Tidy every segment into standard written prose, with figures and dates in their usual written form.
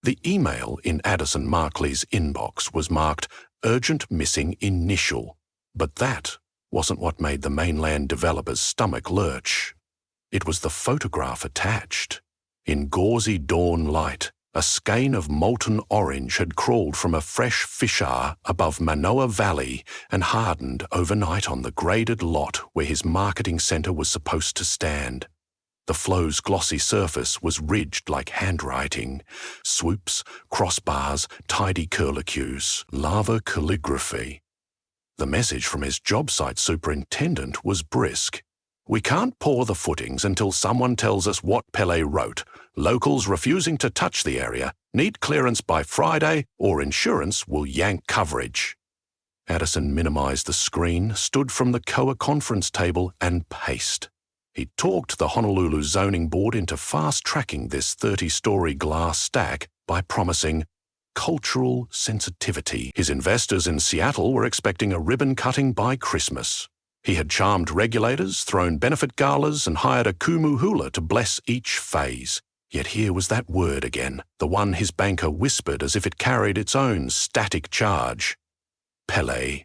The email in Addison Markley's inbox was marked Urgent Missing Initial, but that wasn't what made the mainland developer's stomach lurch. It was the photograph attached. In gauzy dawn light, a skein of molten orange had crawled from a fresh fissure above Manoa Valley and hardened overnight on the graded lot where his marketing centre was supposed to stand. The flow's glossy surface was ridged like handwriting, swoops, crossbars, tidy curlicues, lava calligraphy. The message from his job site superintendent was brisk. "We can't pour the footings until someone tells us what Pele wrote. Locals refusing to touch the area need clearance by Friday or insurance will yank coverage." Addison minimised the screen, stood from the COA conference table and paced. He talked the Honolulu zoning board into fast-tracking this 30-story glass stack by promising cultural sensitivity. His investors in Seattle were expecting a ribbon-cutting by Christmas. He had charmed regulators, thrown benefit galas, and hired a kumu hula to bless each phase. Yet here was that word again, the one his banker whispered as if it carried its own static charge. Pele.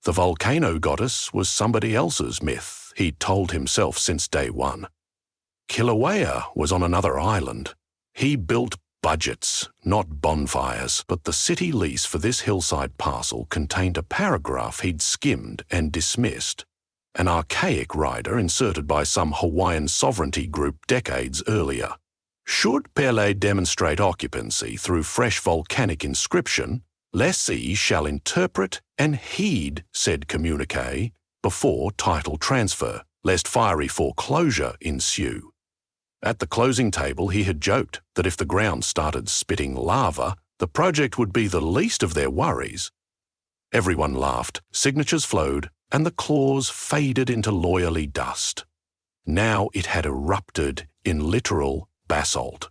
The volcano goddess was somebody else's myth, he'd told himself since day one. Kilauea was on another island. He built budgets, not bonfires, but the city lease for this hillside parcel contained a paragraph he'd skimmed and dismissed, an archaic rider inserted by some Hawaiian sovereignty group decades earlier. Should Pele demonstrate occupancy through fresh volcanic inscription, lessee shall interpret and heed said communique before title transfer, lest fiery foreclosure ensue. At the closing table he had joked that if the ground started spitting lava, the project would be the least of their worries. Everyone laughed, signatures flowed, and the clause faded into lawyerly dust. Now it had erupted in literal basalt.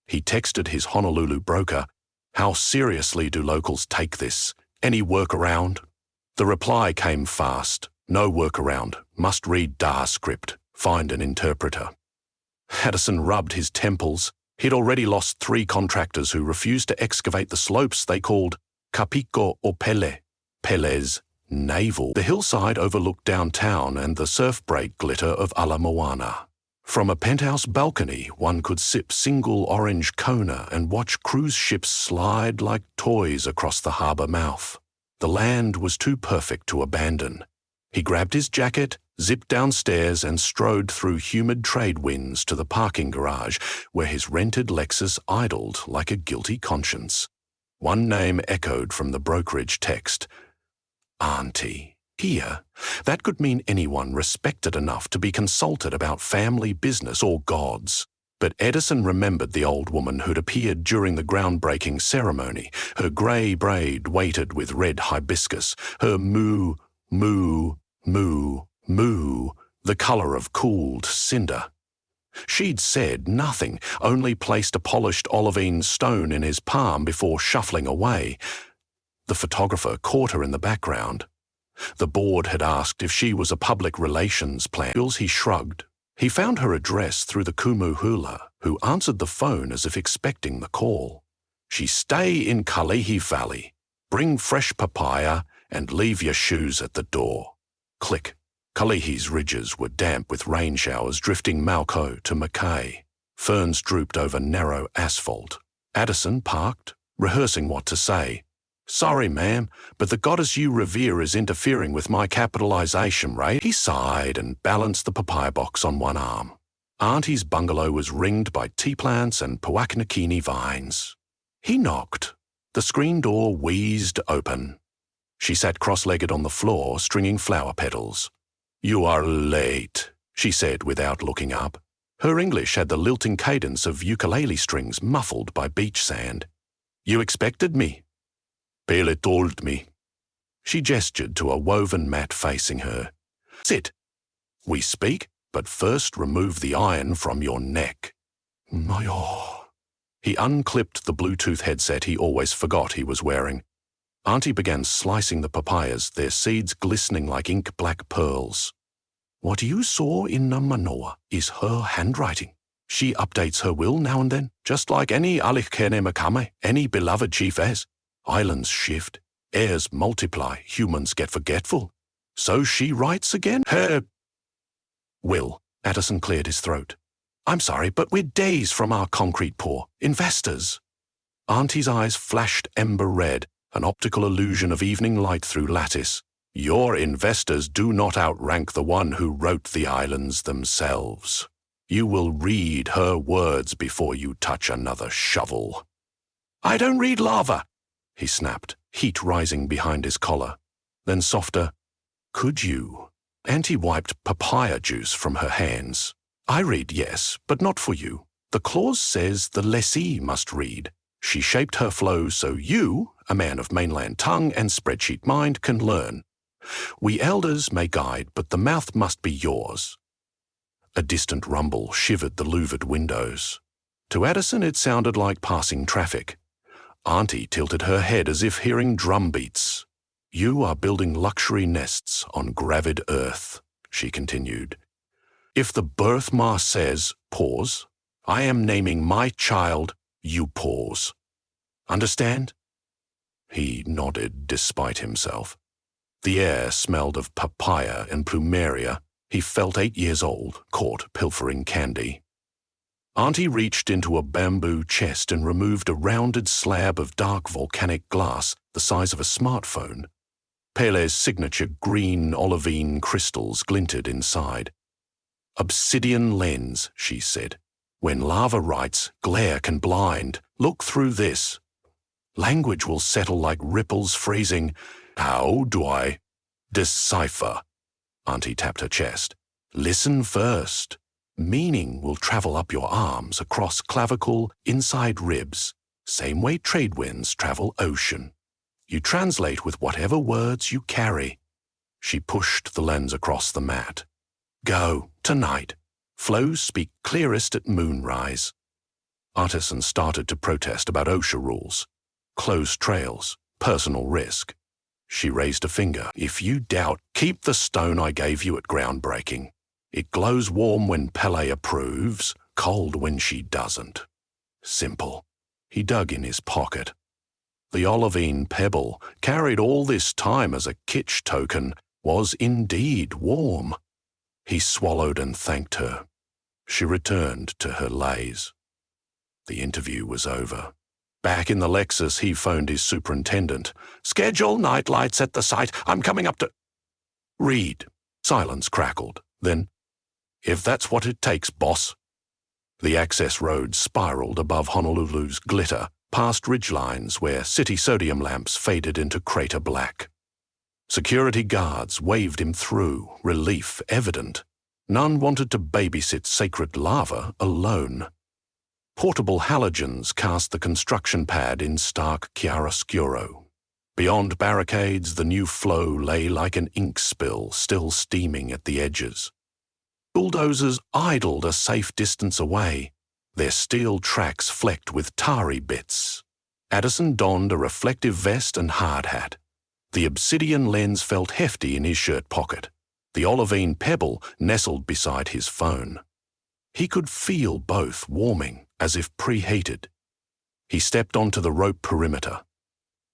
He texted his Honolulu broker, "How seriously do locals take this? Any workaround?" The reply came fast. "No workaround. Must read DAR script. Find an interpreter." Addison rubbed his temples. He'd already lost 3 contractors who refused to excavate the slopes they called Kapiko o Pele, Pele's navel. The hillside overlooked downtown and the surf break glitter of Ala Moana. From a penthouse balcony, one could sip single orange Kona and watch cruise ships slide like toys across the harbour mouth. The land was too perfect to abandon. He grabbed his jacket, zipped downstairs and strode through humid trade winds to the parking garage where his rented Lexus idled like a guilty conscience. One name echoed from the brokerage text. Auntie. Here, that could mean anyone respected enough to be consulted about family business or gods. But Edison remembered the old woman who'd appeared during the groundbreaking ceremony, her grey braid weighted with red hibiscus, her moo, moo, moo, moo, the colour of cooled cinder. She'd said nothing, only placed a polished olivine stone in his palm before shuffling away. The photographer caught her in the background. The board had asked if she was a public relations plan. He shrugged. He found her address through the kumu hula, who answered the phone as if expecting the call. She stay in Kalihi Valley. Bring fresh papaya and leave your shoes at the door. Click. Kalihi's ridges were damp with rain showers drifting Mauko to Mackay. Ferns drooped over narrow asphalt. Addison parked, rehearsing what to say. "Sorry, ma'am, but the goddess you revere is interfering with my capitalization rate." He sighed and balanced the papaya box on one arm. Auntie's bungalow was ringed by tea plants and Puakanakini vines. He knocked. The screen door wheezed open. She sat cross-legged on the floor, stringing flower petals. "You are late," she said without looking up. Her English had the lilting cadence of ukulele strings muffled by beach sand. "You expected me?" "Pele told me." She gestured to a woven mat facing her. "Sit. We speak, but first remove the iron from your neck." "Mayo." He unclipped the Bluetooth headset he always forgot he was wearing. Auntie began slicing the papayas, their seeds glistening like ink-black pearls. "What you saw in the manoa is her handwriting. She updates her will now and then, just like any Alikhene Makame, any beloved chief has. Islands shift, heirs multiply, humans get forgetful. So she writes again her will. Addison cleared his throat. I'm sorry, but we're days from our concrete pour. Investors. Auntie's eyes flashed ember red, an optical illusion of evening light through lattice. Your investors do not outrank the one who wrote the islands themselves. You will read her words before you touch another shovel. I don't read lava, he snapped, heat rising behind his collar. Then softer, could you? Auntie wiped papaya juice from her hands. I read, yes, but not for you. The clause says the lessee must read. She shaped her flow so you, a man of mainland tongue and spreadsheet mind, can learn. We elders may guide, but the mouth must be yours. A distant rumble shivered the louvered windows. To Addison it sounded like passing traffic. Auntie tilted her head as if hearing drum beats. You are building luxury nests on gravid earth, she continued. If the birthma says, pause, I am naming my child, you pause. Understand? He nodded despite himself. The air smelled of papaya and plumeria. He felt 8 years old, caught pilfering candy. Auntie reached into a bamboo chest and removed a rounded slab of dark volcanic glass the size of a smartphone. Pele's signature green olivine crystals glinted inside. Obsidian lens, she said. When lava writes, glare can blind. Look through this. Language will settle like ripples freezing. How do I decipher? Auntie tapped her chest. Listen first. Meaning will travel up your arms, across clavicle, inside ribs. Same way trade winds travel ocean. You translate with whatever words you carry. She pushed the lens across the mat. Go, tonight. Flows speak clearest at moonrise. Addison started to protest about OSHA rules. Closed trails, personal risk. She raised a finger. If you doubt, keep the stone I gave you at groundbreaking. It glows warm when Pele approves, cold when she doesn't. Simple. He dug in his pocket. The olivine pebble, carried all this time as a kitsch token, was indeed warm. He swallowed and thanked her. She returned to her lays. The interview was over. Back in the Lexus, he phoned his superintendent. Schedule night lights at the site. I'm coming up to... Read. Silence crackled. Then, if that's what it takes, boss. The access road spiraled above Honolulu's glitter, past ridgelines where city sodium lamps faded into crater black. Security guards waved him through, relief evident. None wanted to babysit sacred lava alone. Portable halogens cast the construction pad in stark chiaroscuro. Beyond barricades, the new flow lay like an ink spill, still steaming at the edges. Bulldozers idled a safe distance away, their steel tracks flecked with tarry bits. Addison donned a reflective vest and hard hat. The obsidian lens felt hefty in his shirt pocket. The olivine pebble nestled beside his phone. He could feel both warming, as if preheated. He stepped onto the rope perimeter.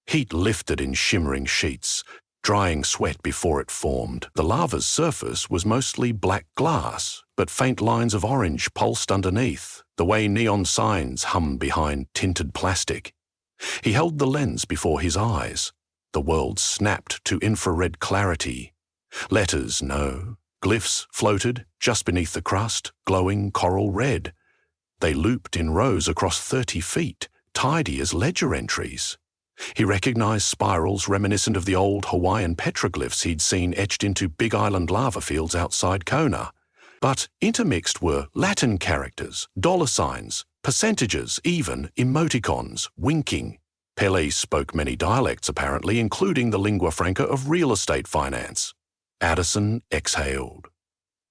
Heat lifted in shimmering sheets, drying sweat before it formed. The lava's surface was mostly black glass, but faint lines of orange pulsed underneath, the way neon signs hum behind tinted plastic. He held the lens before his eyes. The world snapped to infrared clarity. Letters, no. Glyphs floated just beneath the crust, glowing coral red. They looped in rows across 30 feet, tidy as ledger entries. He recognized spirals reminiscent of the old Hawaiian petroglyphs he'd seen etched into Big Island lava fields outside Kona. But intermixed were Latin characters, dollar signs, percentages, even emoticons, winking. Pele spoke many dialects apparently, including the lingua franca of real estate finance. Addison exhaled.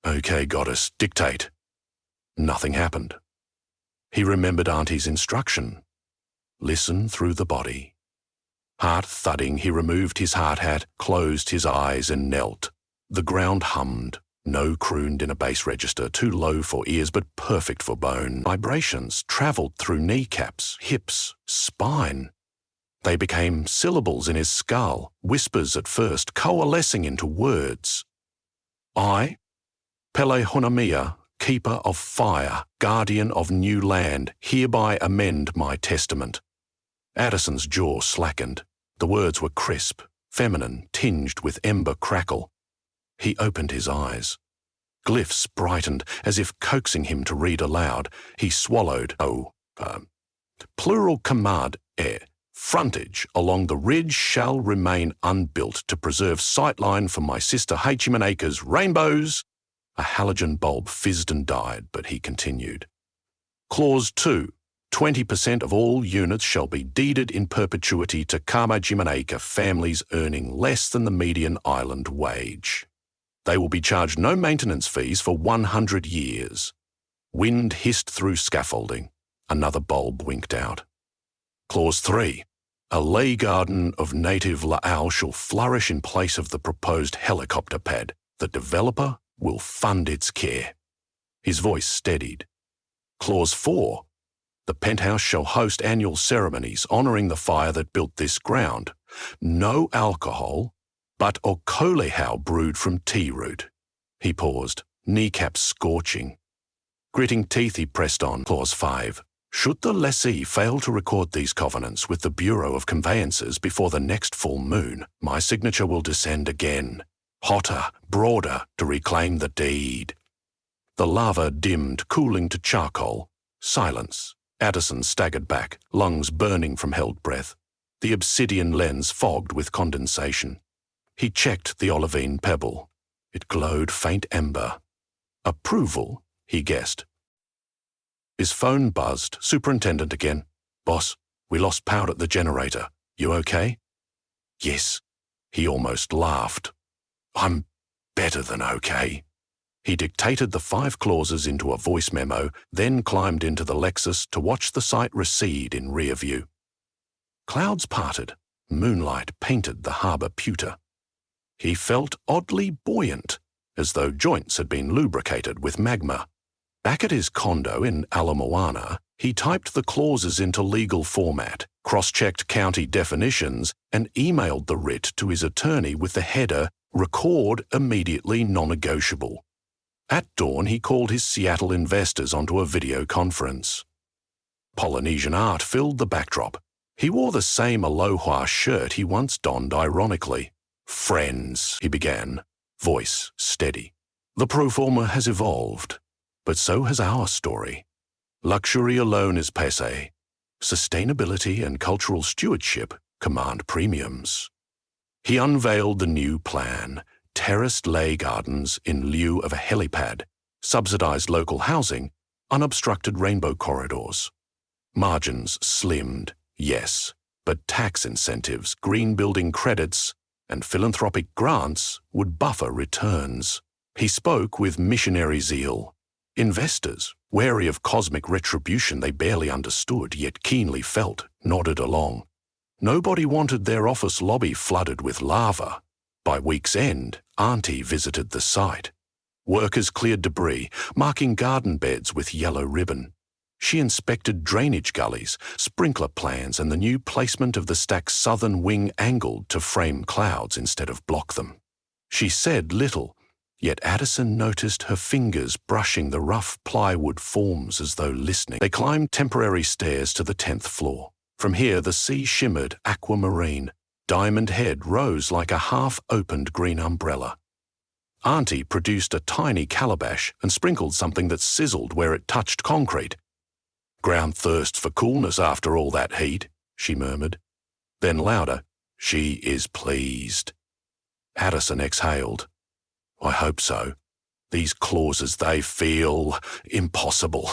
Okay, goddess, dictate. Nothing happened. He remembered Auntie's instruction. Listen through the body. Heart thudding, he removed his hard hat, closed his eyes and knelt. The ground hummed. No crooned in a bass register, too low for ears but perfect for bone. Vibrations travelled through kneecaps, hips, spine. They became syllables in his skull, whispers at first, coalescing into words. I, Pele Honamia, Keeper of Fire, Guardian of New Land, hereby amend my testament. Addison's jaw slackened. The words were crisp, feminine, tinged with ember crackle. He opened his eyes. Glyphs brightened, as if coaxing him to read aloud. He swallowed. Plural command, frontage along the ridge shall remain unbuilt to preserve sightline for my sister Hachimanaka's rainbows. A halogen bulb fizzed and died, but he continued. Clause 2. 20% of all units shall be deeded in perpetuity to Kamajimanaka families earning less than the median island wage. They will be charged no maintenance fees for 100 years. Wind hissed through scaffolding. Another bulb winked out. Clause 3. A ley garden of native La'au shall flourish in place of the proposed helicopter pad. The developer will fund its care. His voice steadied. Clause 4. The penthouse shall host annual ceremonies honouring the fire that built this ground. No alcohol, but okolehau brewed from tea root. He paused, kneecaps scorching. Gritting teeth, he pressed on. Clause 5. Should the lessee fail to record these covenants with the Bureau of Conveyances before the next full moon, my signature will descend again, hotter, broader, to reclaim the deed. The lava dimmed, cooling to charcoal. Silence. Addison staggered back, lungs burning from held breath. The obsidian lens fogged with condensation. He checked the olivine pebble. It glowed faint ember. Approval, he guessed. His phone buzzed. Superintendent again. Boss, we lost power at the generator. You okay? Yes. He almost laughed. I'm better than okay. He dictated the 5 clauses into a voice memo, then climbed into the Lexus to watch the site recede in rear view. Clouds parted. Moonlight painted the harbour pewter. He felt oddly buoyant, as though joints had been lubricated with magma. Back at his condo in Ala Moana, he typed the clauses into legal format, cross-checked county definitions, and emailed the writ to his attorney with the header, "Record immediately non-negotiable." At dawn, he called his Seattle investors onto a video conference. Polynesian art filled the backdrop. He wore the same aloha shirt he once donned ironically. "Friends," he began, voice steady. "The pro forma has evolved, but so has our story. Luxury alone is passé. Sustainability and cultural stewardship command premiums." He unveiled the new plan, terraced ley gardens in lieu of a helipad, subsidized local housing, unobstructed rainbow corridors. Margins slimmed, yes, but tax incentives, green building credits, and philanthropic grants would buffer returns. He spoke with missionary zeal. Investors, wary of cosmic retribution they barely understood yet keenly felt, nodded along. Nobody wanted their office lobby flooded with lava. By week's end, Auntie visited the site. Workers cleared debris, marking garden beds with yellow ribbon. She inspected drainage gullies, sprinkler plans, and the new placement of the stack's southern wing angled to frame clouds instead of block them. She said little, yet Addison noticed her fingers brushing the rough plywood forms as though listening. They climbed temporary stairs to the 10th floor. From here, the sea shimmered aquamarine. Diamond Head rose like a half-opened green umbrella. Auntie produced a tiny calabash and sprinkled something that sizzled where it touched concrete. "Ground thirsts for coolness after all that heat," she murmured. Then louder, "She is pleased." Addison exhaled. "I hope so. These clauses, they feel impossible.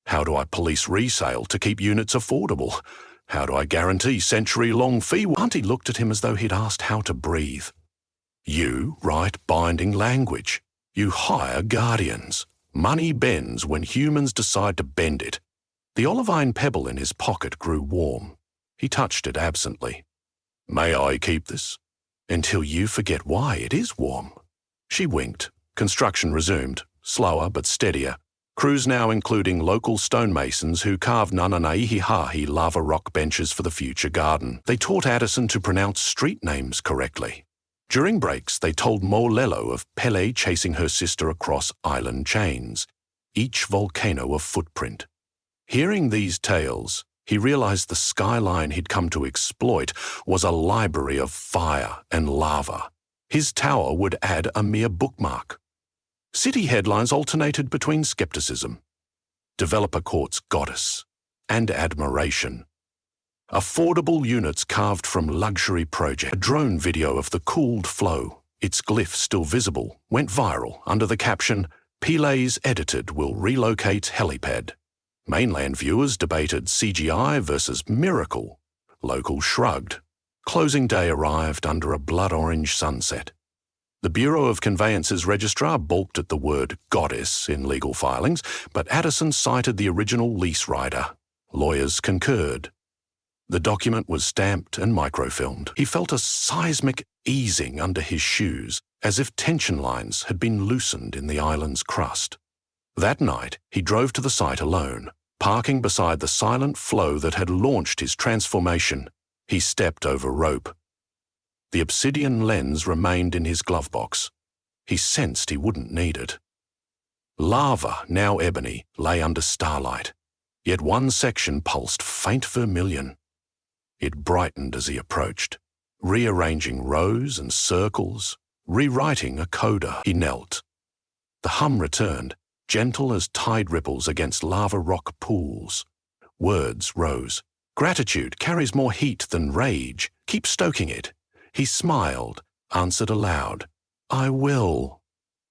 How do I police resale to keep units affordable? How do I guarantee century-long fee?" Auntie looked at him as though he'd asked how to breathe. "You write binding language. You hire guardians. Money bends when humans decide to bend it." The olivine pebble in his pocket grew warm. He touched it absently. "May I keep this? Until you forget why it is warm." She winked, Construction resumed, slower but steadier. Crews now including local stonemasons who carved Nananaihihahi lava rock benches for the future garden. They taught Addison to pronounce street names correctly. During breaks, they told Molelo of Pele chasing her sister across island chains, each volcano a footprint. Hearing these tales, he realized the skyline he'd come to exploit was a library of fire and lava. His tower would add a mere bookmark. City headlines alternated between skepticism, developer court's goddess, and admiration. Affordable units carved from luxury project. A drone video of the cooled flow, its glyph still visible, went viral under the caption, "Pile's edited will relocate helipad." Mainland viewers debated CGI versus miracle. Locals shrugged. Closing day arrived under a blood-orange sunset. The Bureau of Conveyance's registrar balked at the word goddess in legal filings, but Addison cited the original lease rider. Lawyers concurred. The document was stamped and microfilmed. He felt a seismic easing under his shoes, as if tension lines had been loosened in the island's crust. That night, he drove to the site alone, parking beside the silent flow that had launched his transformation. He stepped over rope. The obsidian lens remained in his glove box. He sensed he wouldn't need it. Lava, now ebony, lay under starlight, yet one section pulsed faint vermilion. It brightened as he approached, rearranging rows and circles, rewriting a coda. He knelt. The hum returned, gentle as tide ripples against lava rock pools. Words rose. "Gratitude carries more heat than rage. Keep stoking it." He smiled, answered aloud, "I will."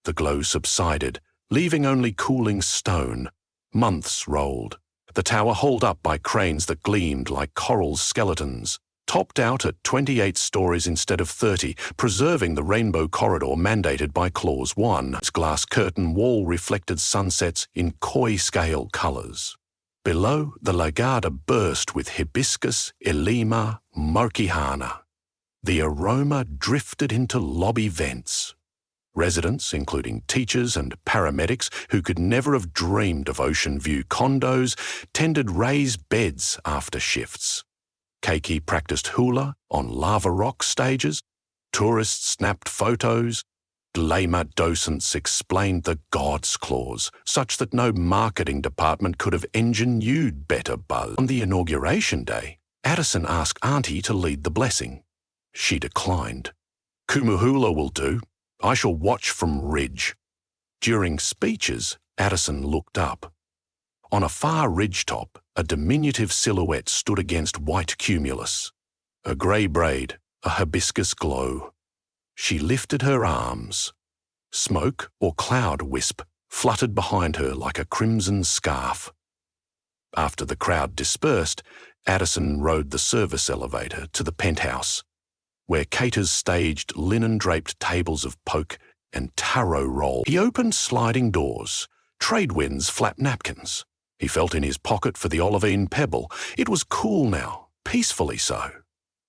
The glow subsided, leaving only cooling stone. Months rolled. The tower hauled up by cranes that gleamed like coral skeletons, topped out at 28 stories instead of 30, preserving the rainbow corridor mandated by Clause 1. Its glass curtain wall reflected sunsets in koi-scale colours. Below, the Lagarda burst with hibiscus, elema, mokihana. The aroma drifted into lobby vents. Residents, including teachers and paramedics who could never have dreamed of ocean view condos, tended raised beds after shifts. Keiki practiced hula on lava rock stages. Tourists snapped photos. Lema docents explained the God's Clause, such that no marketing department could have engineered better buzz. On the inauguration day, Addison asked Auntie to lead the blessing. She declined. "Kumuhula will do. I shall watch from ridge." During speeches, Addison looked up. On a far ridgetop, a diminutive silhouette stood against white cumulus. A grey braid, a hibiscus glow. She lifted her arms. Smoke or cloud wisp fluttered behind her like a crimson scarf. After the crowd dispersed, Addison rode the service elevator to the penthouse, where caterers staged linen-draped tables of poke and taro roll. He opened sliding doors. Trade winds flapped napkins. He felt in his pocket for the olivine pebble. It was cool now, peacefully so.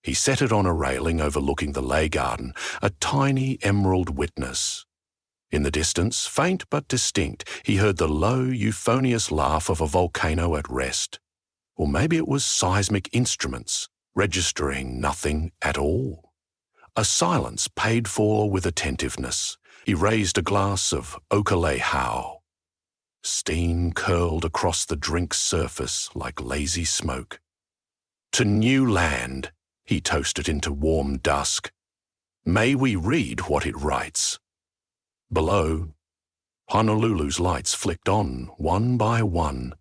He set it on a railing overlooking the lay garden, a tiny emerald witness. In the distance, faint but distinct, he heard the low, euphonious laugh of a volcano at rest. Or maybe it was seismic instruments, registering nothing at all. A silence paid for with attentiveness. He raised a glass of okalehau. Steam curled across the drink's surface like lazy smoke. "To new land," he toasted into warm dusk. "May we read what it writes." Below, Honolulu's lights flicked on, one by one.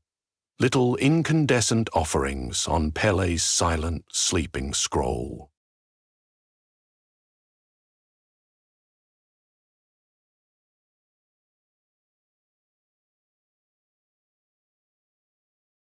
Little incandescent offerings on Pele's silent, sleeping scroll.